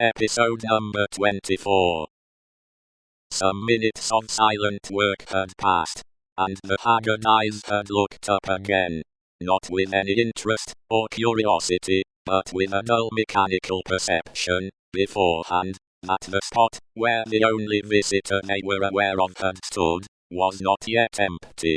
Episode number 24. Some minutes of silent work had passed, and the haggard eyes had looked up again, not with any interest or curiosity, but with a dull mechanical perception, beforehand, that the spot where the only visitor they were aware of had stood, was not yet empty.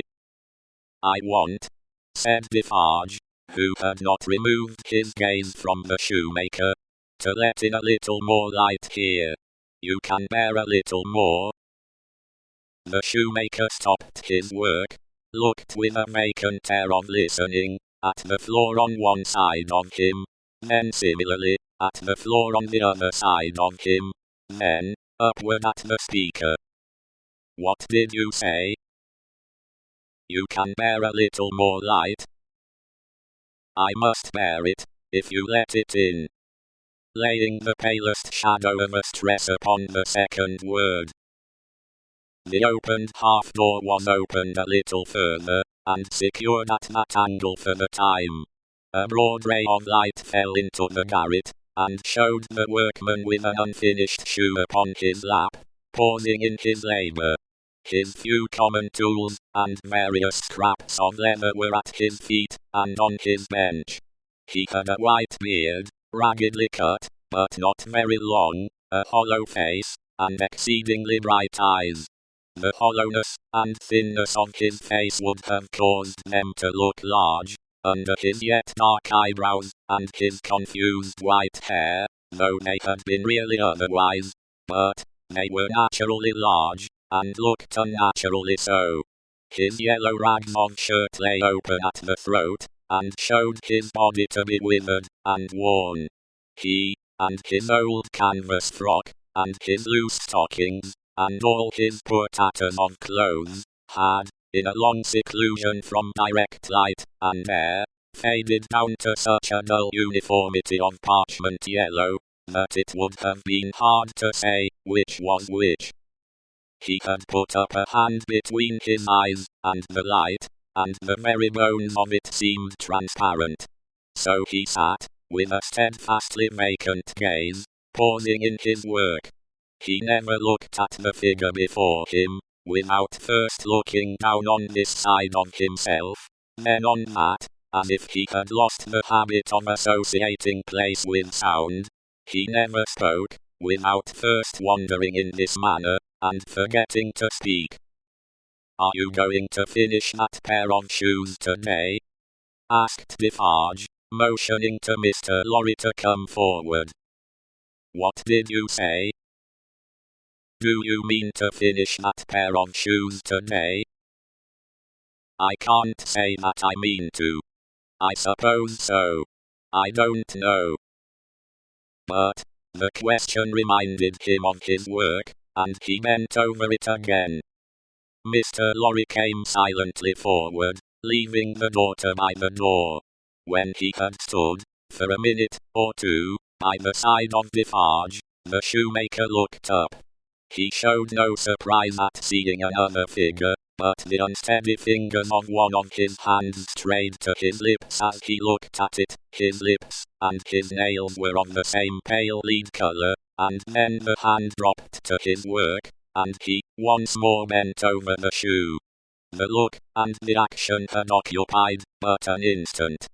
"I want," said Defarge, who had not removed his gaze from the shoemaker, "to let in a little more light here. You can bear a little more?" The shoemaker stopped his work, looked with a vacant air of listening, at the floor on one side of him, then similarly, at the floor on the other side of him, then, upward at the speaker. "What did you say?" "You can bear a little more light?" "I must bear it, if you let it in," laying the palest shadow of a stress upon the second word. The opened half-door was opened a little further, and secured at that angle for the time. A broad ray of light fell into the garret, and showed the workman with an unfinished shoe upon his lap, pausing in his labour. His few common tools, and various scraps of leather were at his feet, and on his bench. He had a white beard, raggedly cut, but not very long, a hollow face, and exceedingly bright eyes. The hollowness and thinness of his face would have caused them to look large, under his yet dark eyebrows, and his confused white hair, though they had been really otherwise, but they were naturally large, and looked unnaturally so. His yellow rags of shirt lay open at the throat, and showed his body to be withered and worn. He, and his old canvas frock, and his loose stockings, and all his poor tatters of clothes, had, in a long seclusion from direct light and air, faded down to such a dull uniformity of parchment yellow, that it would have been hard to say which was which. He had put up a hand between his eyes and the light, and the very bones of it seemed transparent. So he sat, with a steadfastly vacant gaze, pausing in his work. He never looked at the figure before him, without first looking down on this side of himself, then on that, as if he had lost the habit of associating place with sound. He never spoke, without first wondering in this manner, and forgetting to speak. "Are you going to finish that pair of shoes today?" asked Defarge, motioning to Mr. Lorry to come forward. "What did you say?" "Do you mean to finish that pair of shoes today?" "I can't say that I mean to. I suppose so. I don't know." But the question reminded him of his work, and he bent over it again. Mr. Lorry came silently forward, leaving the daughter by the door. When he had stood, for a minute or two, by the side of Defarge, the shoemaker looked up. He showed no surprise at seeing another figure, but the unsteady fingers of one of his hands strayed to his lips as he looked at it. His lips and his nails were of the same pale lead color, and then the hand dropped to his work, and he once more bent over the shoe. The look and the action had occupied but an instant.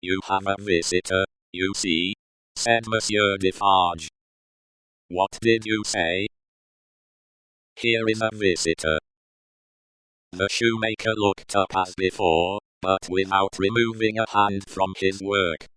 "You have a visitor, you see," said Monsieur Defarge. "What did you say?" "Here is a visitor." The shoemaker looked up as before, but without removing a hand from his work.